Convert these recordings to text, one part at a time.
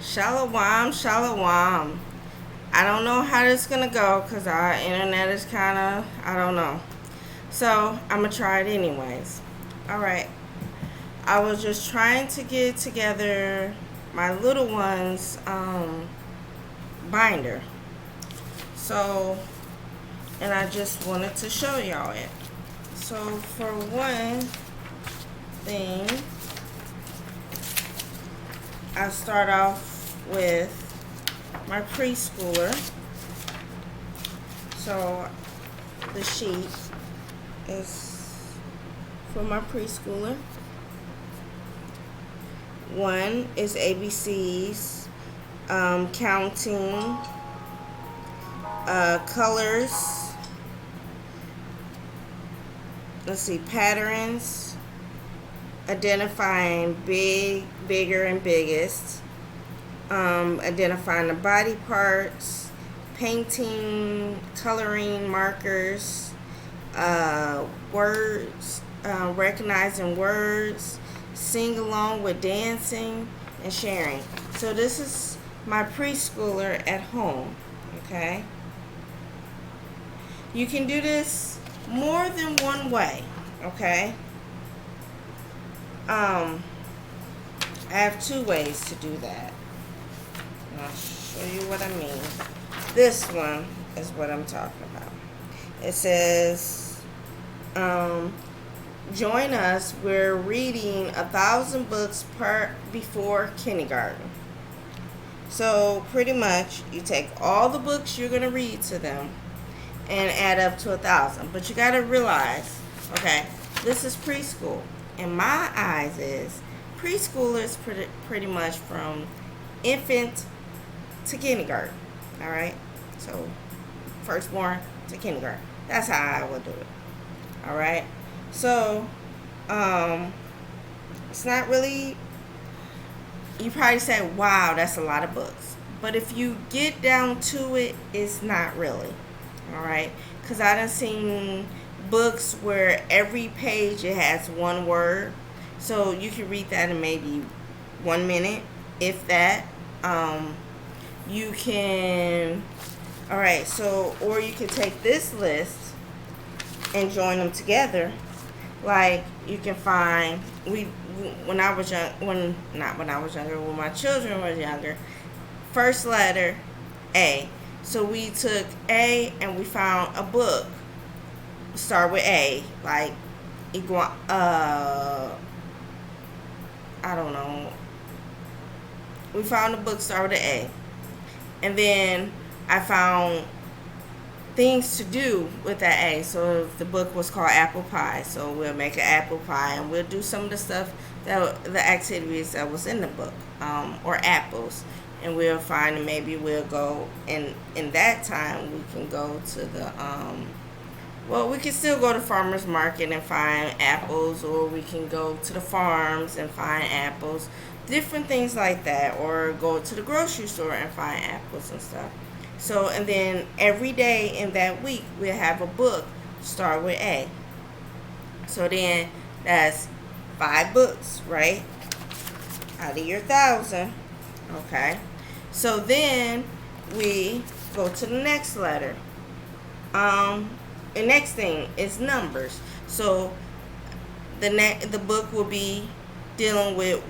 Shalom, shalom. I don't know how this is gonna go because our internet is kind of, I don't know. So I'm gonna try it anyways. All right. I was just trying to get together my little one's binder. So, and I just wanted to show y'all it. So for one thing, I start off with my preschooler. So the sheet is for my preschooler. One is ABCs, counting, colors, let's see, patterns, identifying big, bigger, and biggest, identifying the body parts, painting, coloring, markers, words, recognizing words, sing along with dancing, and sharing. So this is my preschooler at home, okay? You can do this more than one way, okay? I have two ways to do that. And I'll show you what I mean. This one is what I'm talking about. It says, join us. We're reading 1,000 books before kindergarten. So pretty much, you take all the books you're gonna read to them and add up to 1,000. But you gotta realize, okay, this is preschool. In my eyes, is preschool is pretty much from infant to kindergarten. All right, so firstborn to kindergarten. That's how I would do it. All right, so it's not really. You probably say, "Wow, that's a lot of books," but if you get down to it, it's not really. All right, because I done seen books where every page it has one word, so you can read that in maybe 1 minute, if that. You can, all right, so, or you can take this list and join them together. Like, you can find, when I was young, not when I was younger, when my children were younger, first letter A. So we took A and we found a book start with A, like I don't know. We found a book start with an A, and then I found things to do with that A. So if the book was called Apple Pie, so we'll make an apple pie, and we'll do some of the stuff the activities that was in the book, or apples, and we'll find, and maybe we'll go, and in that time we can go to the well, we can still go to farmers market and find apples, or we can go to the farms and find apples, different things like that, or go to the grocery store and find apples and stuff. So, and then every day in that week we'll have a book start with A. So then that's 5 books, right? Out of your 1,000. Okay. So then we go to the next letter. The next thing is numbers. So the book will be dealing with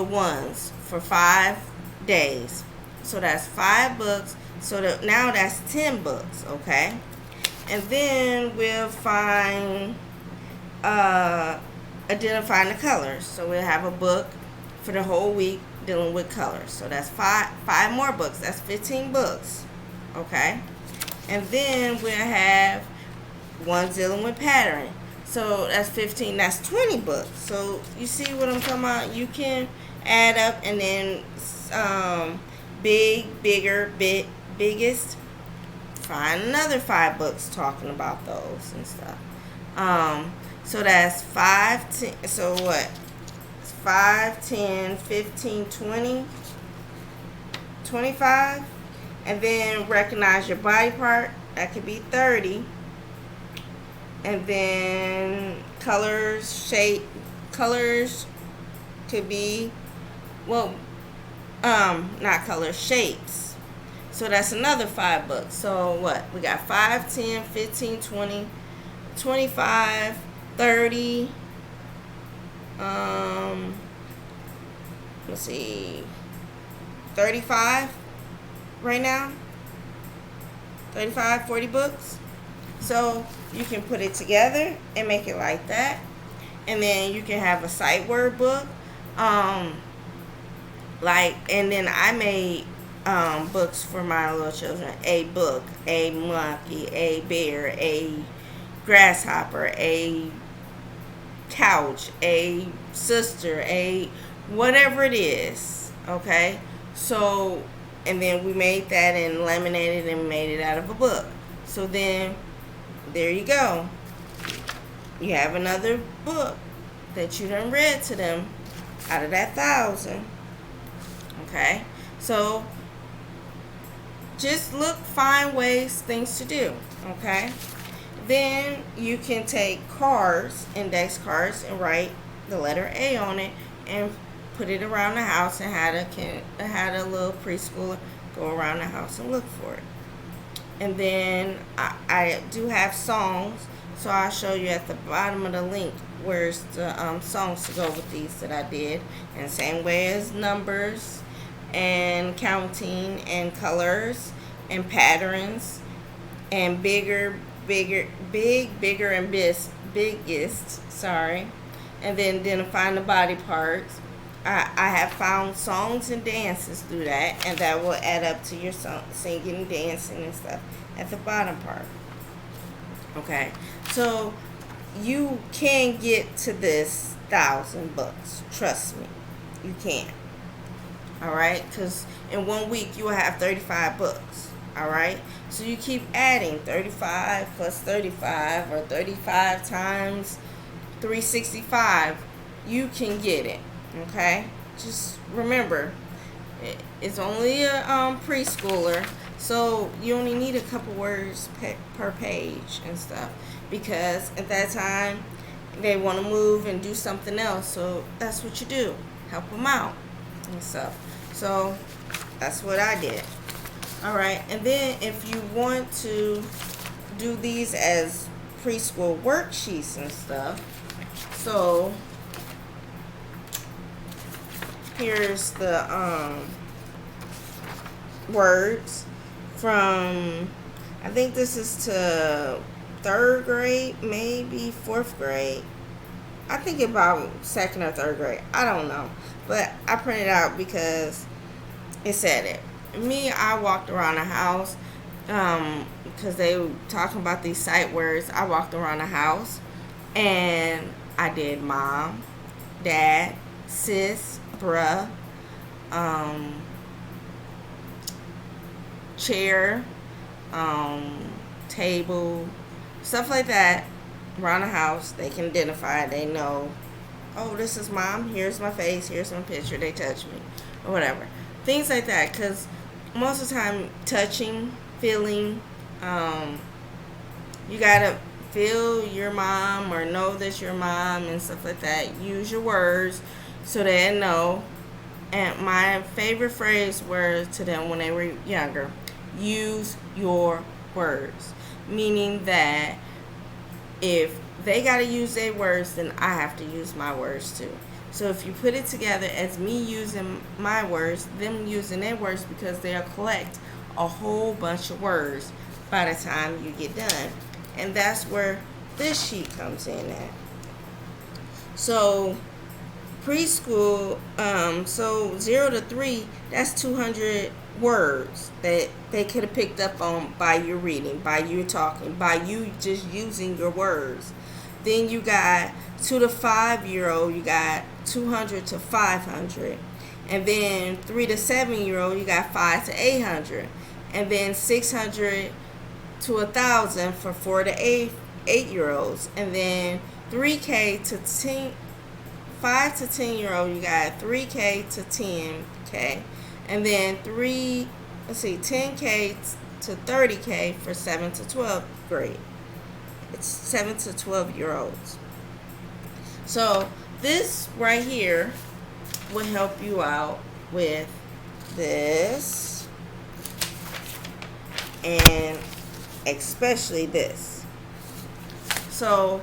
ones for 5 days. So that's 5 books. So now that's 10 books, okay? And then we'll find identifying the colors. So we'll have a book for the whole week dealing with colors. So that's five more books. That's 15 books, okay? And then we'll have one dealing with pattern. So that's 15. That's 20 books. So you see what I'm talking about? You can add up, and then big, bigger, biggest. Find another 5 books talking about those and stuff. So that's 5, 10. So what? 5, 10, 15, 20, 25. And then recognize your body part. That could be 30. And then colors could be, well, not colors, shapes. So that's another 5 books. So what? We got 5, 10, 15, 20, 25, 30. Let's see, 35 right now. 35, 40 books. So you can put it together and make it like that. And then you can have a sight word book. And then I made books for my little children. A book, a monkey, a bear, a grasshopper, a couch, a sister, a whatever it is. Okay? So, and then we made that and laminated and made it out of a book. So then, there you go. You have another book that you done read to them out of that 1,000. Okay? So, just find things to do. Okay? Then you can take cards, index cards, and write the letter A on it and put it around the house and had a little preschooler go around the house and look for it. And then I do have songs, so I'll show you at the bottom of the link where's the songs to go with these that I did. And same way as numbers and counting and colors and patterns and bigger, and biggest, sorry. And then identifying the body parts. I have found songs and dances through that, and that will add up to your singing, dancing, and stuff at the bottom part. Okay, so you can get to this 1,000 books. Trust me, you can. All right, because in 1 week you will have 35 books. All right, so you keep adding 35 plus 35, or 35 times 365. You can get it. Okay, just remember, it's only a preschooler, so you only need a couple words per page and stuff, because at that time they want to move and do something else. So that's what you do, help them out and stuff. So that's what I did. All right, and then if you want to do these as preschool worksheets and stuff, so here's the words from, I think this is to 3rd grade, maybe 4th grade. I think about 2nd or 3rd grade. I don't know. But I printed out because it said it. Me, I walked around the house because they were talking about these sight words. I walked around the house and I did mom, dad, sis, bruh, chair, table, stuff like that around the house. They can identify, they know, oh, this is mom, here's my face, here's my picture, they touch me, or whatever. Things like that, because most of the time, touching, feeling, you gotta feel your mom or know that your mom and stuff like that. Use your words so they know. And my favorite phrase were to them when they were younger, use your words. Meaning that if they got to use their words, then I have to use my words too. So if you put it together as me using my words, them using their words, because they'll collect a whole bunch of words by the time you get done. And that's where this sheet comes in at. So preschool, so 0 to 3, that's 200 words that they could have picked up on by you reading, by you talking, by you just using your words. Then you got 2 to 5-year-old, you got 200 to 500. And then 3 to 7-year-old, you got 5 to 800. And then 600 to 1,000 for 4 to 8-year-olds. And then 3K to 10, 5 to 10-year-old, you got 3K to 10K. And then 10K to 30K for 7 to 12th grade. It's 7 to 12-year-olds. So this right here will help you out with this, and especially this. So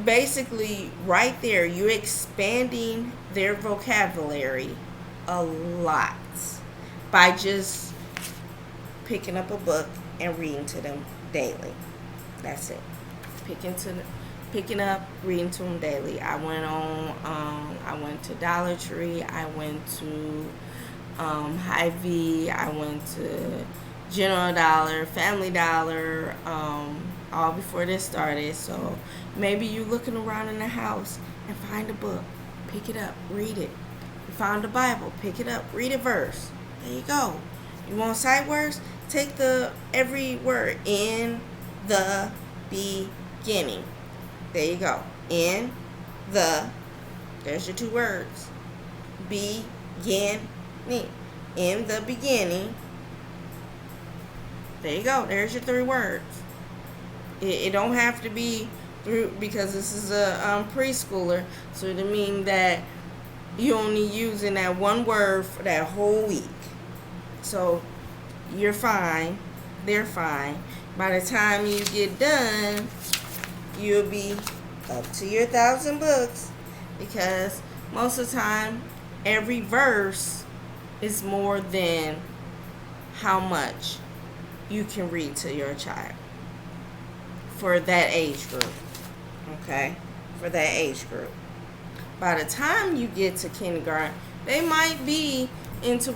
basically right there you're expanding their vocabulary a lot by just picking up a book and reading to them daily. That's it. Picking up, reading to them daily. I went to Dollar Tree, I went to Hy-Vee, I went to General Dollar, Family Dollar, all before this started. So maybe you looking around in the house and find a book, pick it up, read it. You found the Bible, pick it up, read a verse. There you go. You want sight words? Take every word in the beginning. There you go. In the, there's your two words. Beginning. In the beginning. There you go. There's your three words. It don't have to be through, because this is a preschooler, so it mean that you only using that one word for that whole week. So you're fine. They're fine. By the time you get done, you'll be up to your 1,000 books, because most of the time every verse is more than how much you can read to your child for that age group. Okay? For that age group. By the time you get to kindergarten, they might be into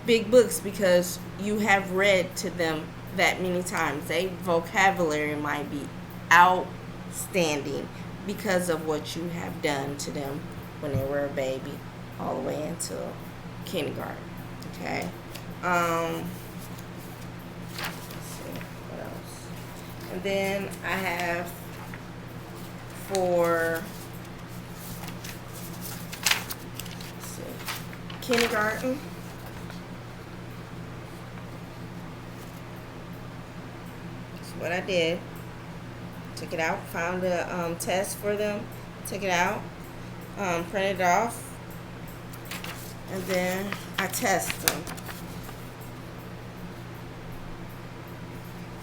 big books because you have read to them that many times. Their vocabulary might be outstanding because of what you have done to them when they were a baby all the way into kindergarten. Okay? Let's see, what else? And then I have for kindergarten, that's what I did. Took it out, found a test for them, took it out, printed it off, and then I test them.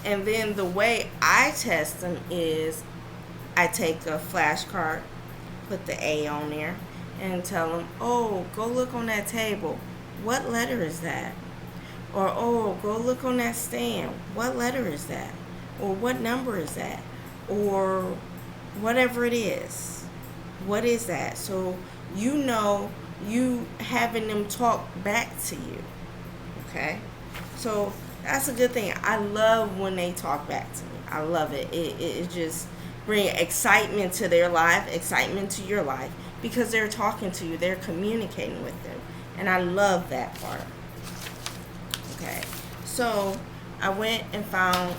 And then the way I test them is I take a flashcard, put the A on there, and tell them, oh, go look on that table. What letter is that? Or, oh, go look on that stand. What letter is that? Or what number is that? Or whatever it is. What is that? So you having them talk back to you. Okay? So that's a good thing. I love when they talk back to me. I love it. It just brings excitement to their life, excitement to your life, because they're talking to you. They're communicating with them. And I love that part. Okay. So I went and found,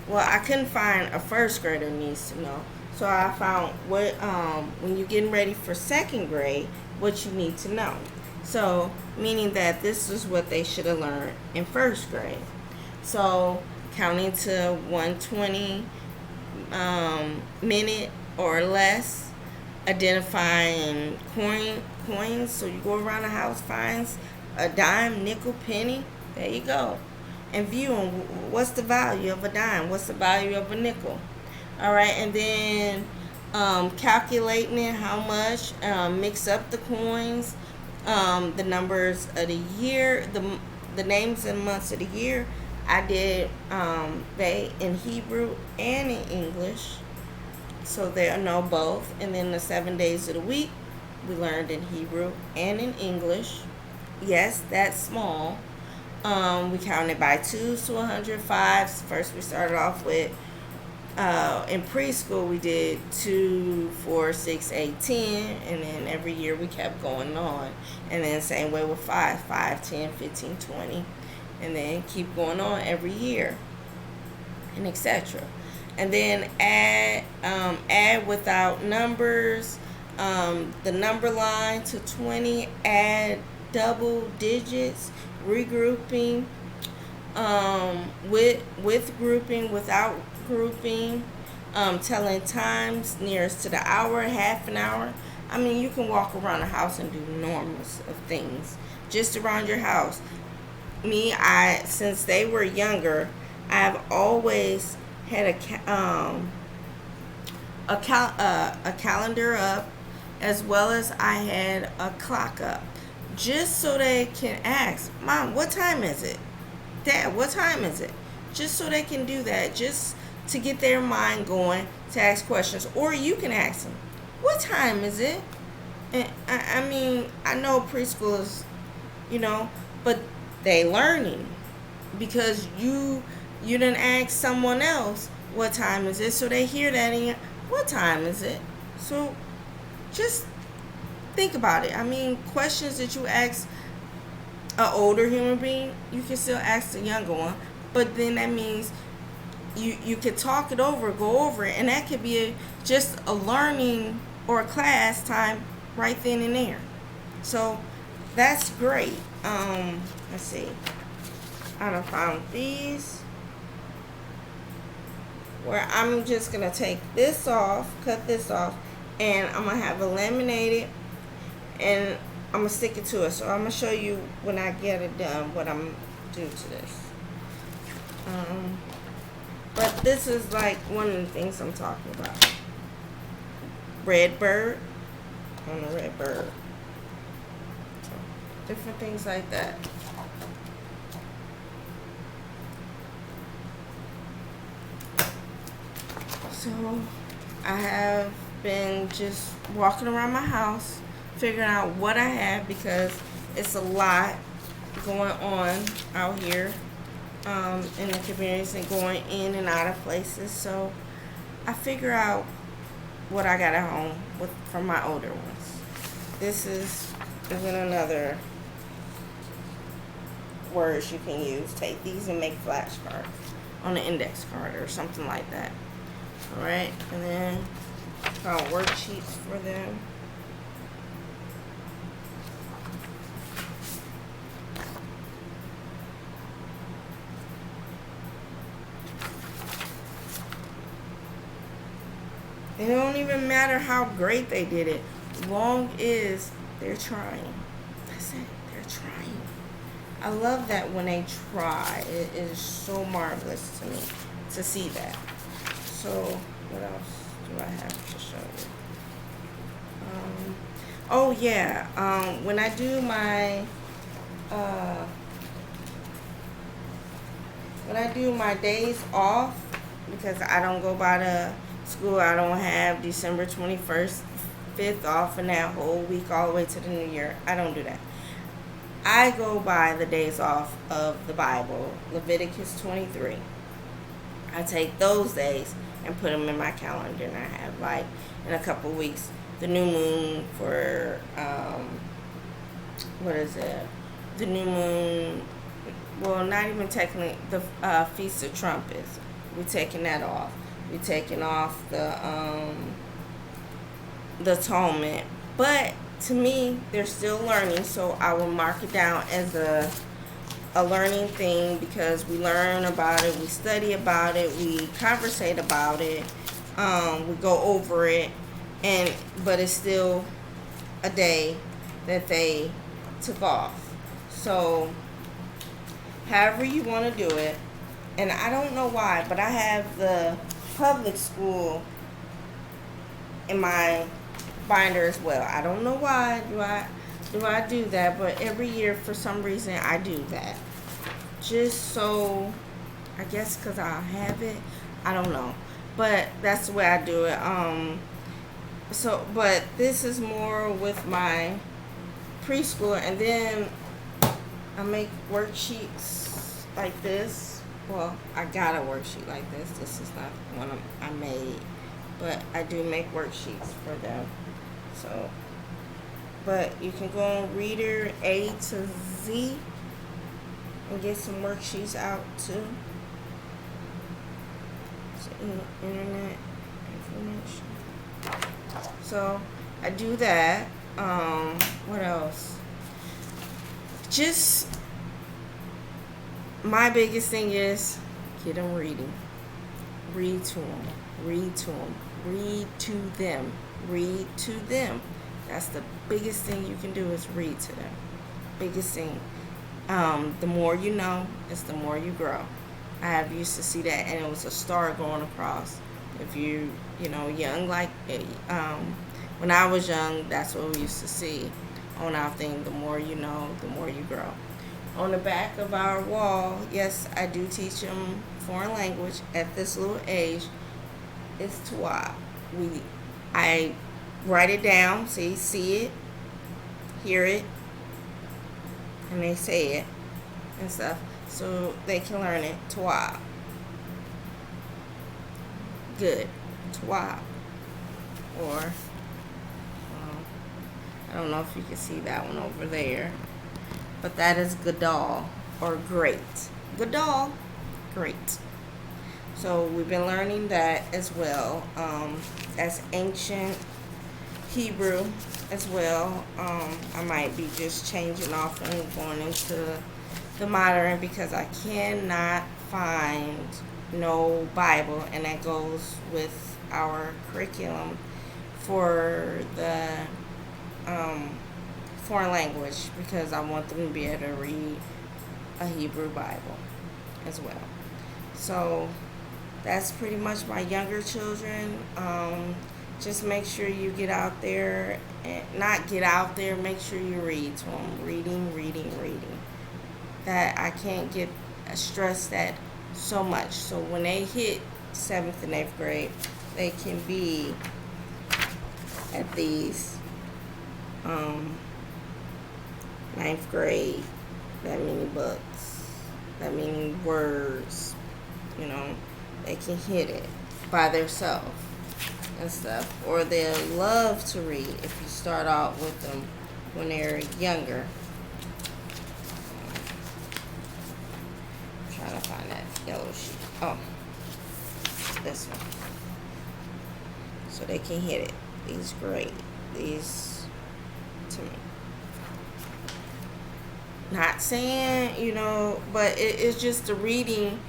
I couldn't find a first grader needs to know. So I found what when you're getting ready for second grade, what you need to know. So meaning that this is what they should have learned in first grade. So counting to 120 minute or less, identifying coins. So you go around the house, finds a dime, nickel, penny. There you go. And viewing what's the value of a dime, what's the value of a nickel. All right, and then calculating it, how much, mix up the coins, the numbers of the year, the names and months of the year. I did they in Hebrew and in English, so they'll know both. And then the 7 days of the week, we learned in Hebrew and in English. Yes, that's small. We counted by 2s to 105. First, we started off with in preschool we did 2, 4, 6, 8, 10, and then every year we kept going on. And then same way with 5, 10, 15, 20. And then keep going on every year, and etc. And then add without numbers, the number line to 20, add double digits, regrouping, with grouping, without grouping, telling times nearest to the hour, half an hour, I mean, you can walk around the house and do enormous of things just around your house. Since they were younger, I've always had a calendar up, as well as I had a clock up, just so they can ask, Mom, what time is it? Dad, what time is it? Just so they can do that, just to get their mind going to ask questions. Or you can ask them, what time is it? And I mean, I know preschool is, but they learning because you didn't ask someone else what time is it, so they hear that and what time is it? So just think about it. I mean, questions that you ask an older human being, you can still ask the younger one, but then that means you could talk it over, go over it, and that could be just a learning or a class time right then and there. So that's great. Let's see. I done found these where I'm just gonna take this off, cut this off, and I'm gonna have it laminated, and I'm gonna stick it to it. So I'm gonna show you when I get it done what I'm do to this. But this is like one of the things I'm talking about. Red bird on the red bird. So, different things like that. So I have been just walking around my house, figuring out what I have, because it's a lot going on out here in the communities and going in and out of places. So I figure out what I got at home from my older ones. This is another words you can use. Take these and make flashcards on an index card or something like that. Alright, and then found worksheets for them. It don't even matter how great they did it, long as they're trying. That's it, they're trying. I love that when they try. It is so marvelous to me to see that. So what else do I have to show you? Oh yeah, when I do my days off, because I don't go by the school, I don't have December 21st, 5th off and that whole week all the way to the new year. I don't do that. I go by the days off of the Bible, Leviticus 23. I take those days and put them in my calendar, and I have, like, in a couple weeks, the new moon for, the new moon, well, not even technically, the Feast of Trumpets. We're taking that off. We're taking off the atonement. But to me, they're still learning, so I will mark it down as a learning thing, because we learn about it, we study about it, we conversate about it, we go over it, but it's still a day that they took off. So however you want to do it. And I don't know why, but I have the public school in my binder as well. I don't know why do I do that, but every year for some reason I do that. Just so, I guess because I have it, I don't know, but that's the way I do it. But this is more with my preschool, and then I make worksheets like this. Well, I got a worksheet like this. This is not one I made, but I do make worksheets for them. So, but you can go on Reader A to Z and get some worksheets out too. So, internet information. So I do that. What else? Just my biggest thing is get them reading. Read to them. Read to them. Read to them. Read to them. That's the biggest thing you can do is read to them. Biggest thing. The more you know, is the more you grow. I have used to see that, and it was a star going across. If young, like when I was young, that's what we used to see on our thing. The more you know, the more you grow. On the back of our wall, yes, I do teach them foreign language at this little age. It's Twa. I write it down, so you see it, hear it, and they say it and stuff, so they can learn it. Twa. Good. Twa. Or, I don't know if you can see that one over there, but that is Gadol, or great. Gadol, great. So we've been learning that as well. As ancient Hebrew as well. I might be just changing off and going into the modern because I cannot find no Bible, and that goes with our curriculum for the foreign language, because I want them to be able to read a Hebrew Bible as well. So that's pretty much my younger children. Just make sure you get out there, and not get out there, make sure you read to them. Reading. That I can't get stressed that so much. So when they hit 7th and 8th grade, they can be at these 9th grade, that many books, that many words, they can hit it by themselves and stuff. Or they'll love to read if you start out with them when they're younger. I'm trying to find that yellow sheet. Oh, this one. So they can hit it. These great. These to me. Not saying, but it's just the reading.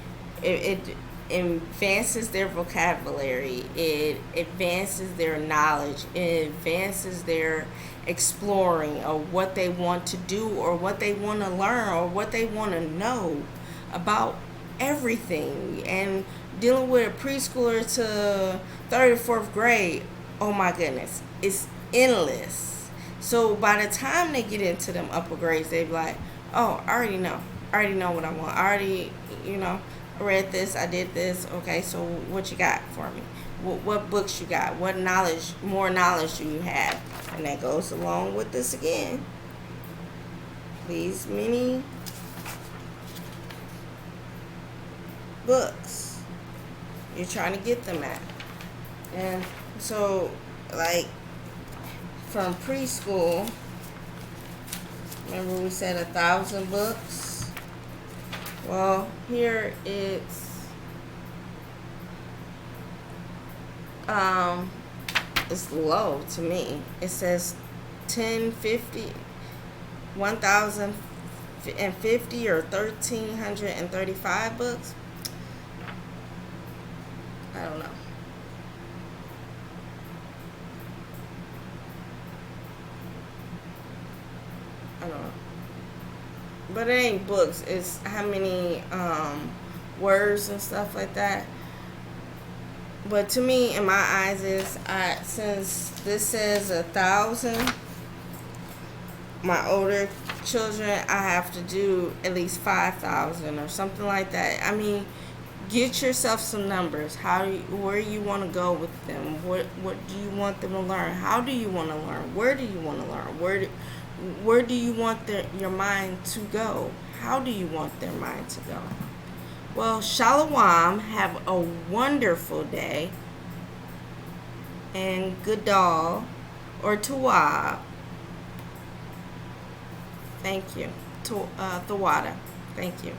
It advances their vocabulary. It advances their knowledge. It advances their exploring of what they want to do, or what they want to learn, or what they want to know about everything. And dealing with a preschooler to 3rd or 4th grade, oh my goodness, it's endless. So by the time they get into them upper grades, they be like, oh, I already know what I want. I already, read this, I did this. Okay, so what you got for me? What books you got? What more knowledge do you have? And that goes along with this again. These many books you're trying to get them at. And so, like, from preschool, remember we said 1,000 books? Well, here it's low to me. It says 1,050 or 1,335 books. I don't know. But it ain't books. It's how many words and stuff like that. But to me, in my eyes, since this says 1,000, my older children, I have to do at least 5,000 or something like that. I mean, get yourself some numbers. Where you want to go with them? What do you want them to learn? How do you want to learn? Where do you want to learn? Where do you want your mind to go? How do you want their mind to go? Well, Shalom. Have a wonderful day. And Gadol or Tawab. Thank you. Thawada. Thank you.